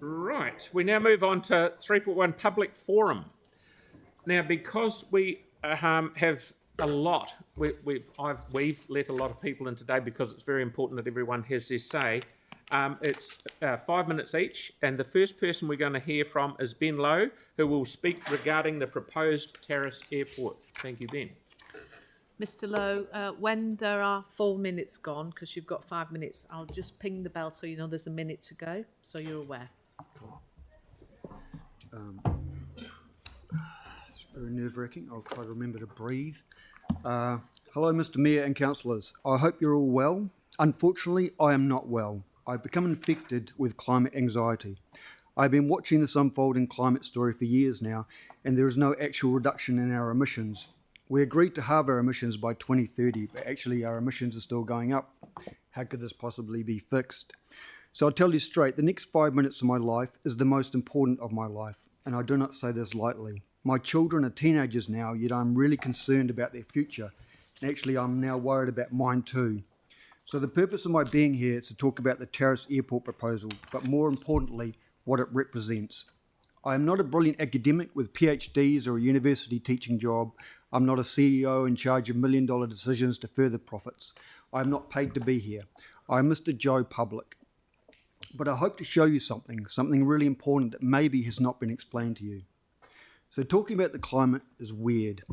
Right, we now move on to 3.1 Public Forum. Now, because we have a lot, we've let a lot of people in today because it's very important that everyone has their say. It's 5 minutes each, and the first person we're going to hear from is Ben Lowe, who will speak regarding the proposed Terrace Airport. Thank you, Ben. Mr. Lowe, when there are 4 minutes gone, because you've got 5 minutes, I'll just ping the bell so you know there's a minute to go, so you're aware. It's very nerve-wracking. I'll try to remember to breathe. Hello, Mr. Mayor and councillors. I hope you're all well. Unfortunately, I am not well. I've become infected with climate anxiety. I've been watching this unfolding climate story for years now, and there is no actual reduction in our emissions. We agreed to halve our emissions by 2030, but actually our emissions are still going up. How could this possibly be fixed? So I'll tell you straight, the next 5 minutes of my life is the most important of my life, and I do not say this lightly. My children are teenagers now, yet I'm really concerned about their future. And actually, I'm now worried about mine too. So the purpose of my being here is to talk about the Terrace Airport proposal, but more importantly, what it represents. I am not a brilliant academic with PhDs or a university teaching job. I'm not a CEO in charge of million-dollar decisions to further profits. I'm not paid to be here. I'm Mr. Joe Public. But I hope to show you something really important that maybe has not been explained to you. So talking about the climate is weird.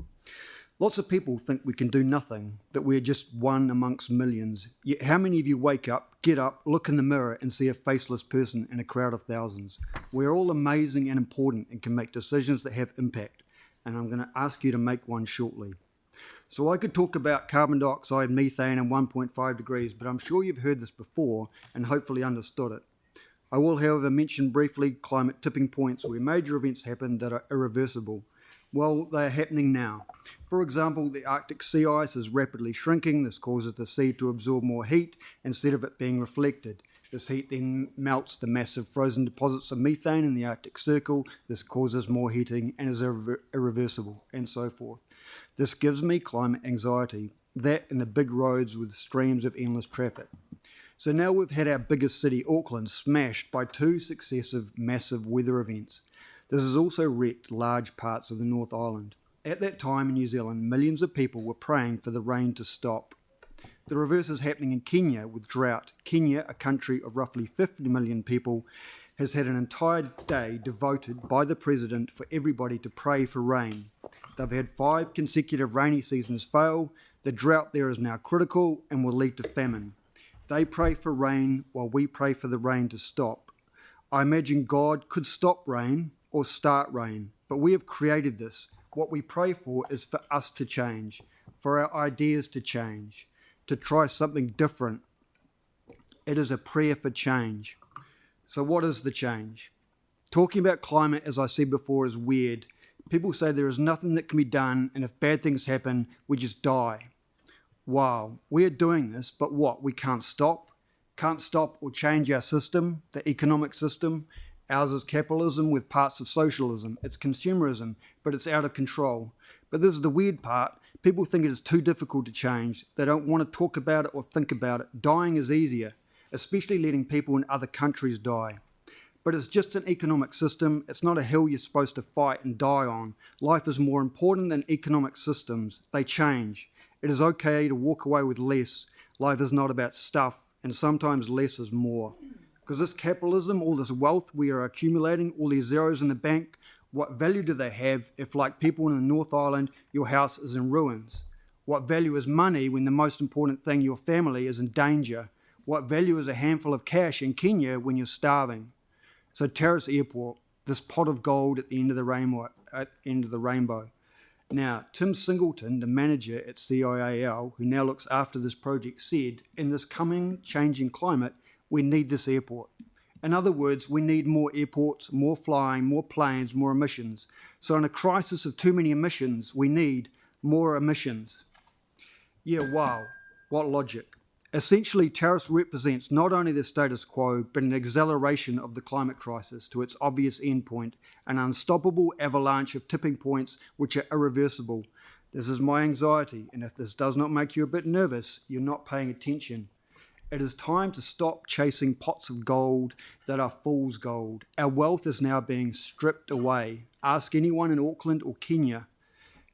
Lots of people think we can do nothing, that we're just one amongst millions. Yet how many of you wake up, get up, look in the mirror and see a faceless person in a crowd of thousands? We're all amazing and important and can make decisions that have impact. And I'm going to ask you to make one shortly. So I could talk about carbon dioxide, methane and 1.5 degrees, but I'm sure you've heard this before and hopefully understood it. I will, however, mention briefly climate tipping points where major events happen that are irreversible. Well, they are happening now. For example, the Arctic sea ice is rapidly shrinking. This causes the sea to absorb more heat instead of it being reflected. This heat then melts the massive frozen deposits of methane in the Arctic Circle. This causes more heating and is irreversible, and so forth. This gives me climate anxiety, that and the big roads with streams of endless traffic. So now we've had our biggest city, Auckland, smashed by 2 successive massive weather events. This has also wrecked large parts of the North Island. At that time in New Zealand, millions of people were praying for the rain to stop. The reverse is happening in Kenya with drought. Kenya, a country of roughly 50 million people, has had an entire day devoted by the president for everybody to pray for rain. They've had 5 consecutive rainy seasons fail. The drought there is now critical and will lead to famine. They pray for rain while we pray for the rain to stop. I imagine God could stop rain or start rain, but we have created this. What we pray for is for us to change, for our ideas to change, to try something different. It is a prayer for change. So what is the change? Talking about climate, as I said before, is weird. People say there is nothing that can be done, and if bad things happen, we just die. Wow, we are doing this, but what? We can't stop? Can't stop or change our system, the economic system. Ours is capitalism with parts of socialism. It's consumerism, but it's out of control. But this is the weird part. People think it is too difficult to change. They don't want to talk about it or think about it. Dying is easier, especially letting people in other countries die. But it's just an economic system. It's not a hill you're supposed to fight and die on. Life is more important than economic systems. They change. It is okay to walk away with less. Life is not about stuff, and sometimes less is more. Because this capitalism, all this wealth we are accumulating, all these zeros in the bank, what value do they have if, like people in the North Island, your house is in ruins? What value is money when the most important thing, your family, is in danger? What value is a handful of cash in Kenya when you're starving? So Terrace Airport, this pot of gold at the end of the rainbow. Now, Tim Singleton, the manager at CIAL, who now looks after this project, said, in this coming changing climate, we need this airport. In other words, we need more airports, more flying, more planes, more emissions. So in a crisis of too many emissions, we need more emissions. Yeah, wow, what logic. Essentially, Terrace represents not only the status quo, but an acceleration of the climate crisis to its obvious endpoint, an unstoppable avalanche of tipping points which are irreversible. This is my anxiety, and if this does not make you a bit nervous, you're not paying attention. It is time to stop chasing pots of gold that are fool's gold. Our wealth is now being stripped away. Ask anyone in Auckland or Kenya.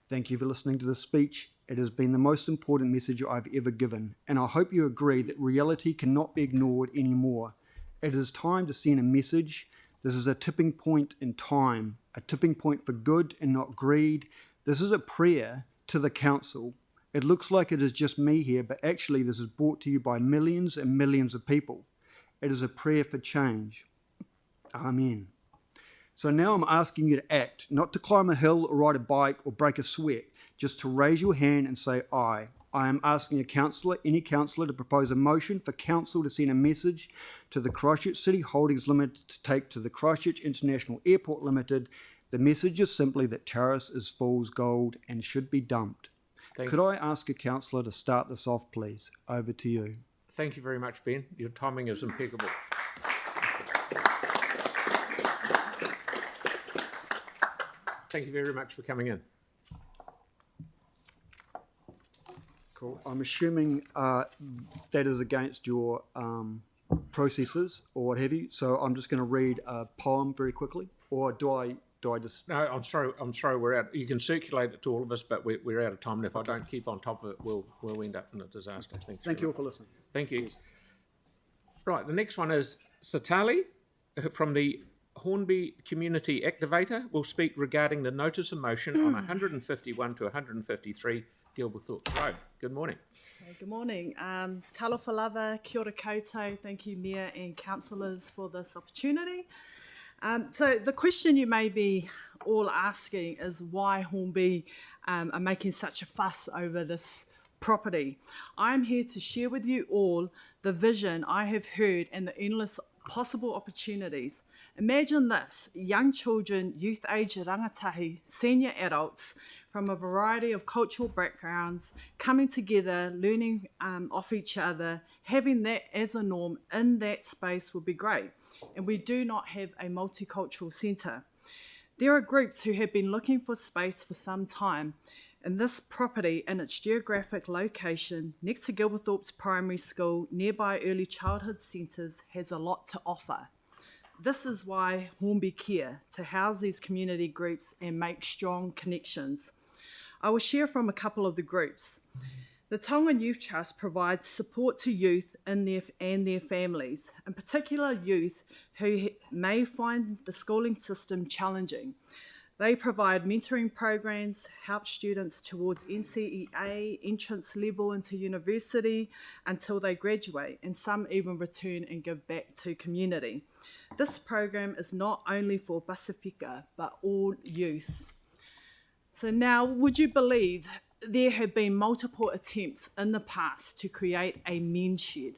Thank you for listening to this speech. It has been the most important message I've ever given, and I hope you agree that reality cannot be ignored anymore. It is time to send a message. This is a tipping point in time, a tipping point for good and not greed. This is a prayer to the council. It looks like it is just me here, but actually this is brought to you by millions and millions of people. It is a prayer for change. Amen. So now I'm asking you to act, not to climb a hill or ride a bike or break a sweat, just to raise your hand and say, I. I am asking a councillor, any councillor, to propose a motion for council to send a message to the Christchurch City Holdings Limited to take to the Christchurch International Airport Limited. The message is simply that Terrace is fool's gold and should be dumped. Could I ask a councillor to start this off, please? Over to you. Thank you very much, Ben. Your timing is impeccable. Thank you very much for coming in. Cool. I'm assuming that is against your processes or what have you. So I'm just going to read a poem very quickly, or do I just? No, I'm sorry. We're out. You can circulate it to all of us, but we're out of time. And if I don't keep on top of it, we'll end up in a disaster. Thank you all for listening. Thank you. Right. The next one is Satali from the Hornby Community Activator. Will speak regarding the notice of motion on 151 to 153 Gilberthorpe Road. Good morning. Good morning. Talofa lava, kia ora koutou. Thank you, Mayor and councillors, for this opportunity. So the question you may be all asking is why Hornby are making such a fuss over this property. I'm here to share with you all the vision I have heard and the endless possible opportunities. Imagine this: young children, youth age rangatahi, senior adults from a variety of cultural backgrounds coming together, learning off each other, having that as a norm in that space would be great. And we do not have a multicultural centre. There are groups who have been looking for space for some time, and this property in its geographic location next to Gilberthorpe's primary school, nearby early childhood centres, has a lot to offer. This is why Hornby care to house these community groups and make strong connections. I will share from a couple of the groups. The Tongan Youth Trust provides support to youth and their families, in particular youth who may find the schooling system challenging. They provide mentoring programs, help students towards NCEA, entrance level into university until they graduate, and some even return and give back to community. This program is not only for Pasifika, but all youth. So now, would you believe there have been multiple attempts in the past to create a men's shed?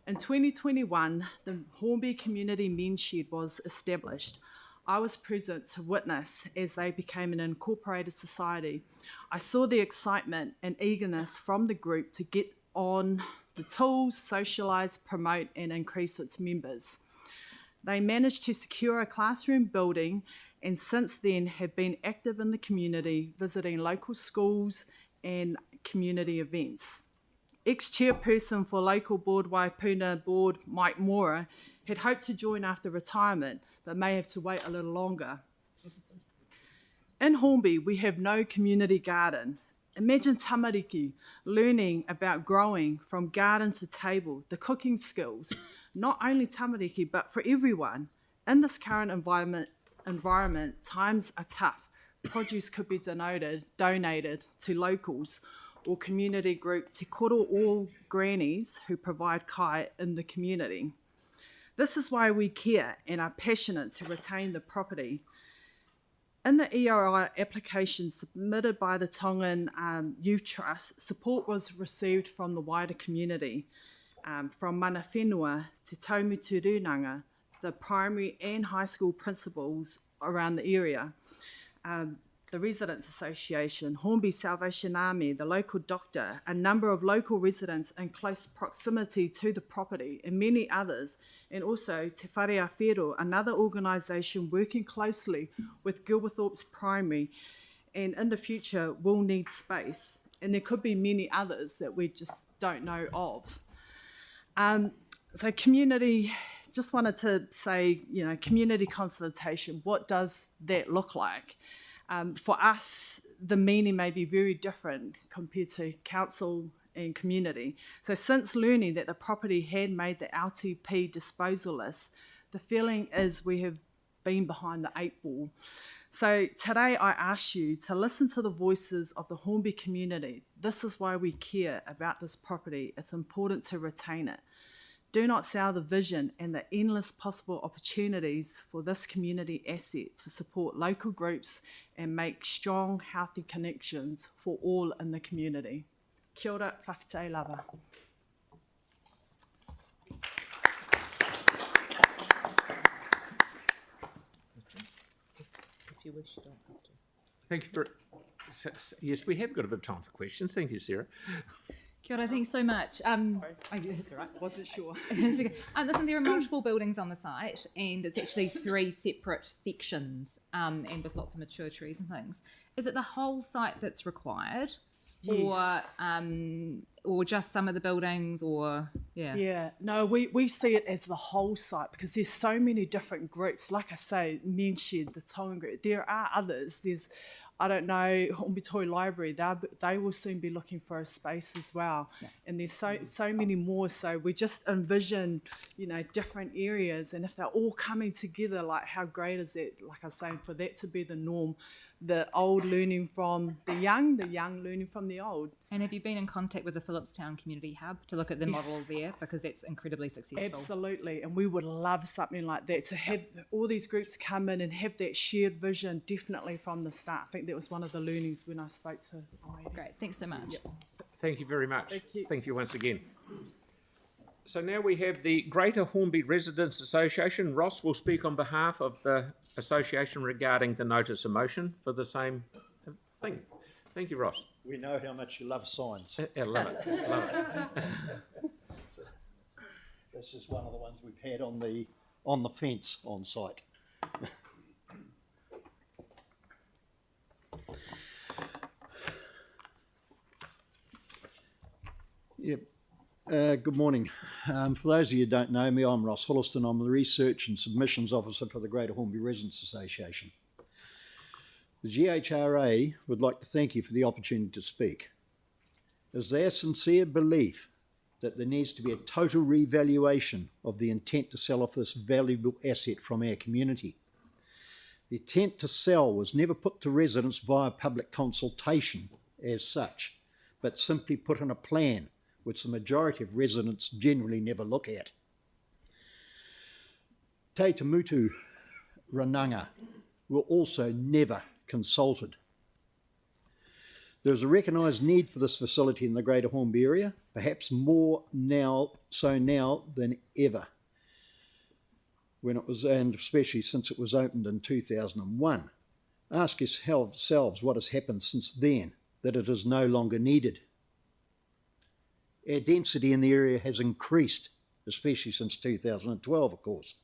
In 2021, the Hornby Community Men's Shed was established. I was present to witness as they became an incorporated society. I saw the excitement and eagerness from the group to get on the tools, socialise, promote and increase its members. They managed to secure a classroom building and since then have been active in the community, visiting local schools and community events. Ex-chairperson for local board Waipuna board, Mike Mora, had hoped to join after retirement, but may have to wait a little longer. In Hornby, we have no community garden. Imagine tamariki learning about growing from garden to table, the cooking skills, not only tamariki, but for everyone. In this current environment, times are tough. Produce could be donated to locals or community group Te Koro all grannies who provide kai in the community. This is why we care and are passionate to retain the property. In the EOI application submitted by the Tongan Youth Trust, support was received from the wider community, from mana whenua to taumiturunanga, the primary and high school principals around the area, the Residents Association, Hornby Salvation Army, the local doctor, a number of local residents in close proximity to the property, and many others, and also Te Whare Awhero, another organisation working closely with Gilberthorpe's primary and in the future will need space, and there could be many others that we just don't know of. So community, just wanted to say, community consultation, what does that look like? For us, the meaning may be very different compared to council and community. So since learning that the property had made the LTP disposal list, the feeling is we have been behind the 8 ball. So today I ask you to listen to the voices of the Hornby community. This is why we care about this property. It's important to retain it. Do not sell the vision and the endless possible opportunities for this community asset to support local groups and make strong, healthy connections for all in the community. Kia ora, whawhite lava. If you wish, you don't have to. Thank you for. Yes, we have got a bit of time for questions. Thank you, Sarah. Kia ora, thanks so much. It's all right, wasn't sure. Listen, there are multiple buildings on the site, and it's actually 3 separate sections, and with lots of mature trees and things. Is it the whole site that's required, Yes. or just some of the buildings, or Yeah, no, we see it as the whole site because there's so many different groups. Like I say, Men Shed, the Tongan group, there are others. There's, I don't know, Hornby Toy Library, they will soon be looking for a space as well. Yeah. And there's so many more. So we just envision, different areas. And if they're all coming together, like how great is it, like I was saying, for that to be the norm, the old learning from the young learning from the old. And have you been in contact with the Phillipstown Community Hub to look at the model there? Because that's incredibly successful. Absolutely, and we would love something like that, to have all these groups come in and have that shared vision definitely from the start. I think that was one of the learnings when I spoke to Almighty. Great, thanks so much. Yep. Thank you very much. Thank you. Thank you once again. So now we have the Greater Hornby Residents Association. Ross will speak on behalf of the association regarding the notice of motion for the same thing. Thank you, Ross. We know how much you love signs. I love it. Love it. This is one of the ones we've had on the fence on site. Yep. Good morning. For those of you who don't know me, I'm Ross Holliston. I'm the Research and Submissions Officer for the Greater Hornby Residents Association. The GHRA would like to thank you for the opportunity to speak. It is their sincere belief that there needs to be a total revaluation of the intent to sell off this valuable asset from our community. The intent to sell was never put to residents via public consultation as such, but simply put in a plan which the majority of residents generally never look at. Te Te Mutu Rananga were also never consulted. There is a recognised need for this facility in the Greater Hornby area, perhaps more now than ever, when it was, and especially since it was opened in 2001. Ask yourselves what has happened since then that it is no longer needed. Our density in the area has increased, especially since 2012, of course.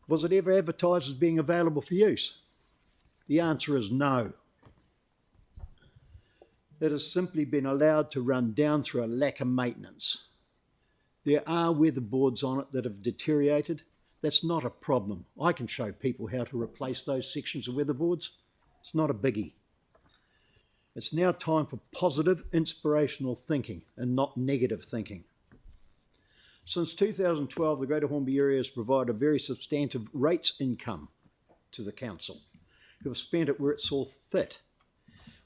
Was it ever advertised as being available for use? The answer is no. It has simply been allowed to run down through a lack of maintenance. There are weatherboards on it that have deteriorated. That's not a problem. I can show people how to replace those sections of weatherboards. It's not a biggie. It's now time for positive, inspirational thinking and not negative thinking. Since 2012, the Greater Hornby area has provided a very substantive rates income to the council, who have spent it where it saw fit.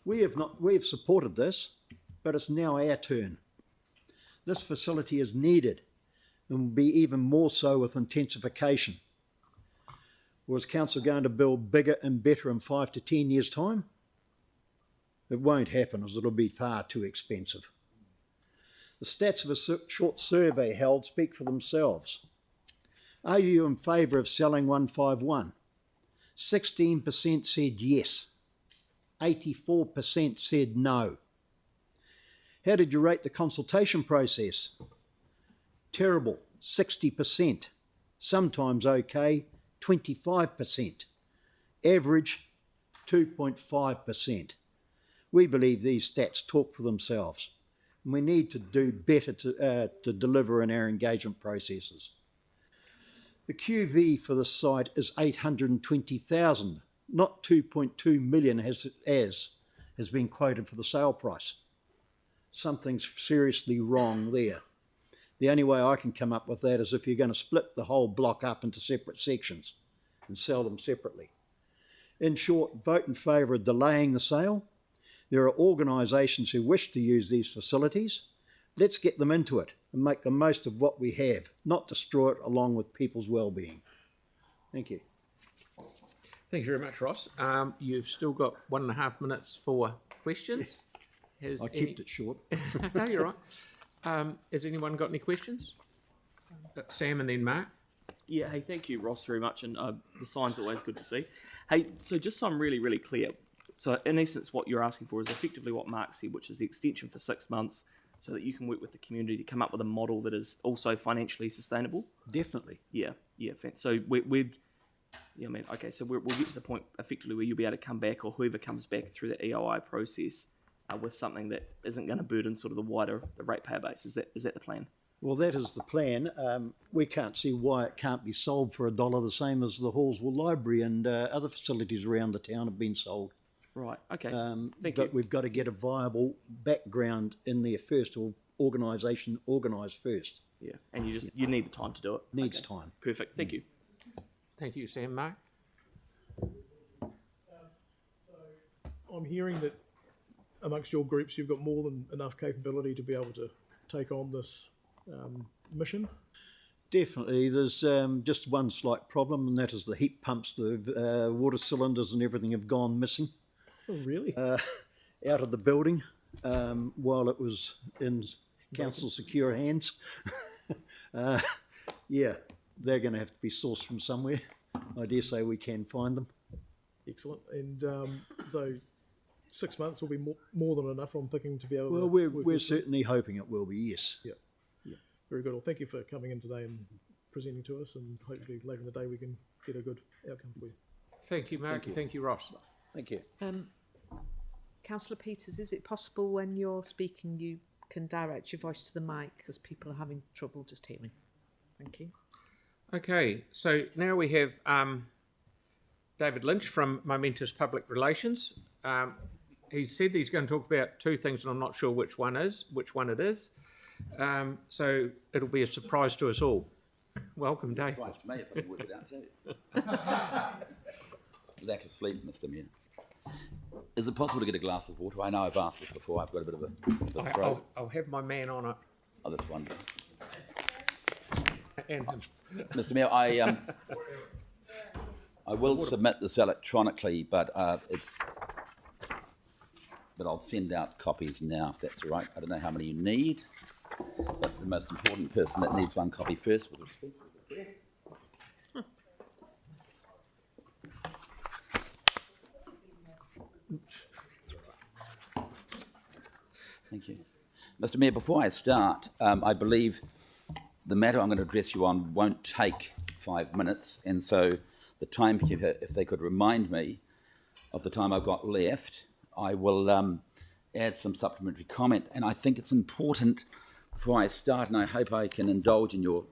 We have supported this, but it's now our turn. This facility is needed and will be even more so with intensification. Was council going to build bigger and better in 5 to 10 years' time? It won't happen, as it'll be far too expensive. The stats of a short survey held speak for themselves. Are you in favour of selling 151? 16% said yes. 84% said no. How did you rate the consultation process? Terrible, 60%. Sometimes okay, 25%. Average, 2.5%. We believe these stats talk for themselves, and we need to do better to deliver in our engagement processes. The QV for the site is 820,000, not 2.2 million as has been quoted for the sale price. Something's seriously wrong there. The only way I can come up with that is if you're going to split the whole block up into separate sections and sell them separately. In short, vote in favour of delaying the sale. There are organisations who wish to use these facilities. Let's get them into it and make the most of what we have, not destroy it along with people's well-being. Thank you. Thank you very much, Ross. You've still got 1.5 minutes for questions. I kept it short. No, you're right. Has anyone got any questions? Sam and then Mark. Yeah, hey, thank you, Ross, very much. And the sign's always good to see. Hey, so just so I'm really, really clear. So in essence, what you're asking for is effectively what Mark said, which is the extension for 6 months so that you can work with the community to come up with a model that is also financially sustainable. Definitely. Yeah. So we'll get to the point effectively where you'll be able to come back, or whoever comes back through the EOI process with something that isn't going to burden sort of the ratepayer base. Is that the plan? Well, that is the plan. We can't see why it can't be sold for $1, the same as the Hallsville Library and other facilities around the town have been sold. Right, okay. But we've got to get a viable background in there first, or organisation organised first. Yeah, and you need the time to do it. Needs time. Perfect, thank you. Thank you, Sam. Mark? I'm hearing that amongst your groups you've got more than enough capability to be able to take on this mission. Definitely. There's just one slight problem, and that is the heat pumps, the water cylinders and everything have gone missing. Oh, really? Out of the building while it was in council secure hands. Yeah, they're going to have to be sourced from somewhere. I dare say we can find them. Excellent. And so 6 months will be more than enough, I'm thinking, to be able Well, to... we're certainly hoping it will be, yes. Yeah. Very good. Well, thank you for coming in today and presenting to us, and hopefully later in the day we can get a good outcome for you. Thank you, Mark. Thank you, Ross. Thank you. Councillor Peters, is it possible when you're speaking you can direct your voice to the mic, because people are having trouble just hearing? Thank you. Okay, so now we have David Lynch from Momentous Public Relations. He said he's going to talk about two things, and I'm not sure which one it is. So it'll be a surprise to us all. Welcome, Dave. Surprise to me if I can work it out too. Lack of sleep, Mr. Mayor. Is it possible to get a glass of water? I know I've asked this before. I've got a bit of a throat. I'll have my man on it. Oh, that's wonderful. And him. Mr. Mayor, I will submit this electronically, but I'll send out copies now if that's all right. I don't know how many you need, but the most important person that needs one copy first will speak. Thank you. Mr. Mayor, before I start, I believe the matter I'm going to address you on won't take 5 minutes, and so the timekeeper, if they could remind me of the time I've got left, I will add some supplementary comment. And I think it's important before I start, and I hope I can indulge in your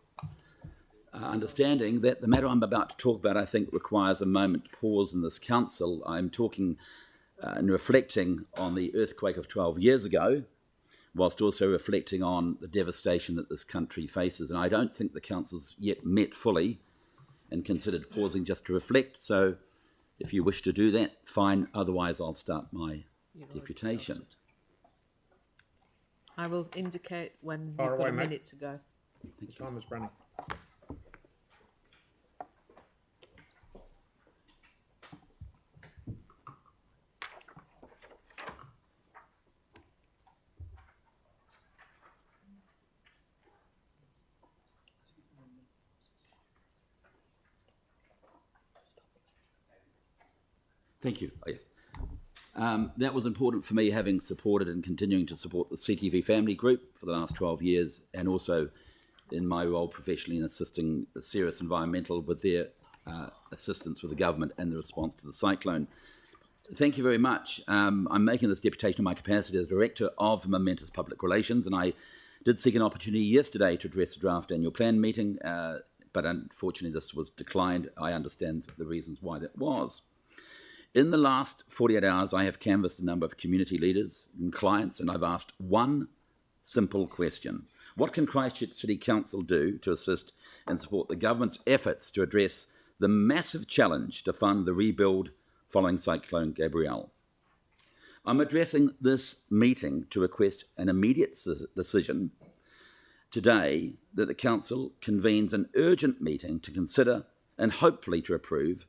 understanding that the matter I'm about to talk about, I think, requires a moment to pause in this council. I'm talking and reflecting on the earthquake of 12 years ago, whilst also reflecting on the devastation that this country faces. And I don't think the council's yet met fully and considered pausing just to reflect. So if you wish to do that, fine. Otherwise, I'll start my deputation. I will indicate when Fire you've got away, a mate. minute to go. The time is running. Thank you. Oh, yes. That was important for me, having supported and continuing to support the CTV family group for the last 12 years, and also in my role professionally in assisting the Ceres Environmental with their assistance with the government and the response to the cyclone. Thank you very much. I'm making this deputation in my capacity as Director of Momentous Public Relations, and I did seek an opportunity yesterday to address the draft annual plan meeting, but unfortunately this was declined. I understand the reasons why that was. In the last 48 hours, I have canvassed a number of community leaders and clients, and I've asked one simple question. What can Christchurch City Council do to assist and support the government's efforts to address the massive challenge to fund the rebuild following Cyclone Gabrielle? I'm addressing this meeting to request an immediate decision today that the Council convenes an urgent meeting to consider and hopefully to approve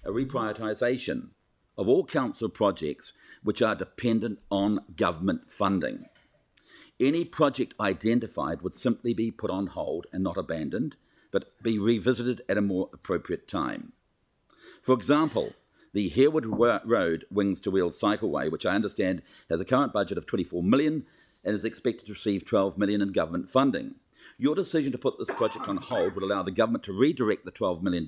a reprioritisation of all council projects which are dependent on government funding. Any project identified would simply be put on hold and not abandoned, but be revisited at a more appropriate time. For example, the Harewood Road Wings to Wheels Cycleway, which I understand has a current budget of 24 million and is expected to receive 12 million in government funding. Your decision to put this project on hold would allow the government to redirect the $12 million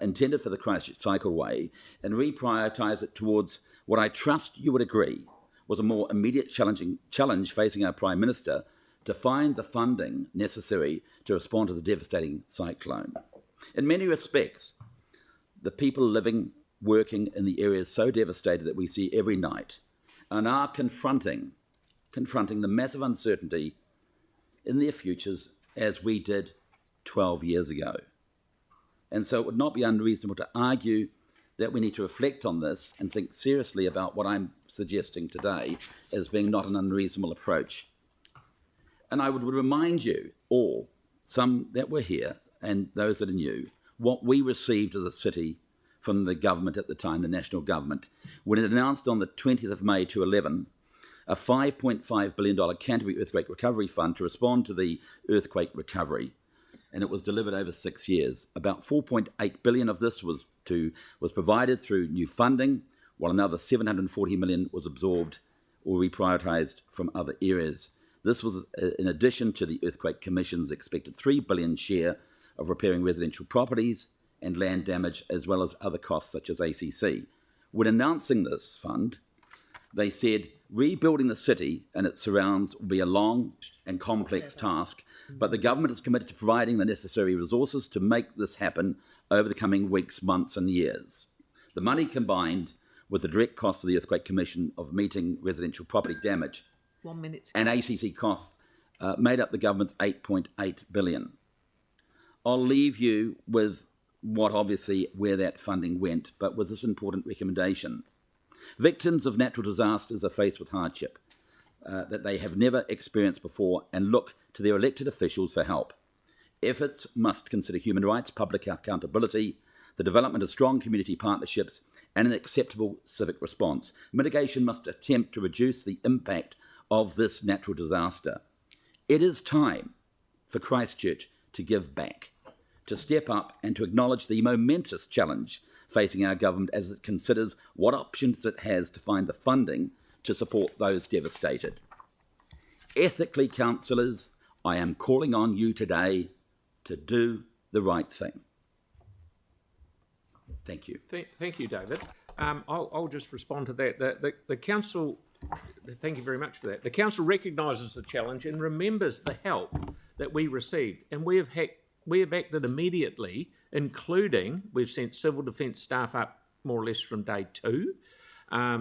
intended for the Christchurch Cycleway and reprioritise it towards what I trust you would agree was a more immediate challenge facing our Prime Minister to find the funding necessary to respond to the devastating cyclone. In many respects, the people living, working in the areas so devastated that we see every night are now confronting the massive uncertainty in their futures as we did 12 years ago. And so it would not be unreasonable to argue that we need to reflect on this and think seriously about what I'm suggesting today as being not an unreasonable approach. And I would remind you all, some that were here and those that are new, what we received as a city from the government at the time, the national government, when it announced on the 20th of May 2011 a $5.5 billion Canterbury Earthquake Recovery Fund to respond to the earthquake recovery. And it was delivered over 6 years. About 4.8 billion of this was provided through new funding, while another 740 million was absorbed or reprioritised from other areas. This was in addition to the Earthquake Commission's expected 3 billion share of repairing residential properties and land damage, as well as other costs such as ACC. When announcing this fund, they said rebuilding the city and its surrounds will be a long and complex task, but the government is committed to providing the necessary resources to make this happen over the coming weeks, months and years. The money combined with the direct costs of the Earthquake Commission of meeting residential property damage 1 minute. and ACC costs made up the government's 8.8 billion. I'll leave you with where that funding went, but with this important recommendation. Victims of natural disasters are faced with hardship that they have never experienced before and look to their elected officials for help. Efforts must consider human rights, public accountability, the development of strong community partnerships, and an acceptable civic response. Mitigation must attempt to reduce the impact of this natural disaster. It is time for Christchurch to give back, to step up and to acknowledge the momentous challenge facing our government as it considers what options it has to find the funding to support those devastated. Ethically, councillors, I am calling on you today to do the right thing. Thank you. Thank you, David. I'll just respond to that. The council, thank you very much for that. The council recognises the challenge and remembers the help that we received, and we have acted immediately, including we've sent civil defence staff up more or less from day 2,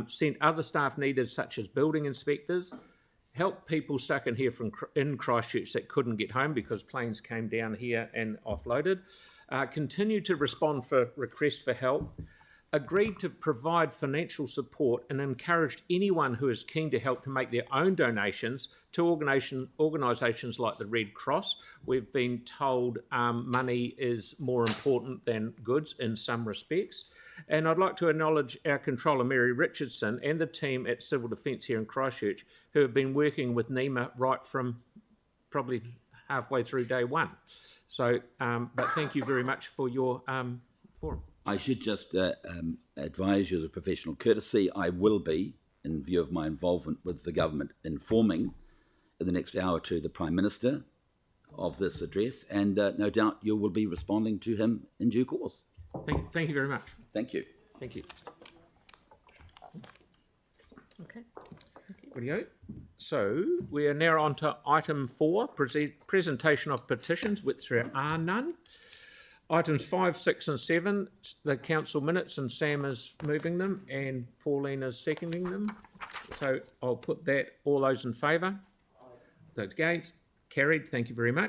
sent other staff needed such as building inspectors, helped people stuck in here in Christchurch that couldn't get home because planes came down here and offloaded, continued to respond for requests for help, agreed to provide financial support and encouraged anyone who is keen to help to make their own donations to organisations like the Red Cross. We've been told money is more important than goods in some respects. And I'd like to acknowledge our controller, Mary Richardson, and the team at Civil Defence here in Christchurch, who have been working with NEMA right from probably halfway through day 1. So, but thank you very much for your forum. I should just advise you as a professional courtesy, I will be, in view of my involvement with the government, informing in the next hour or two the Prime Minister of this address, and no doubt you will be responding to him in due course. Thank you very much. Thank you. Thank you. Okay. Rightio. So we are now on to item 4, presentation of petitions, which there are none. Items 5, 6 and 7, the council minutes, and Sam is moving them and Pauline is seconding them. So I'll put that, all those in favour? Those against? Carried, thank you very much.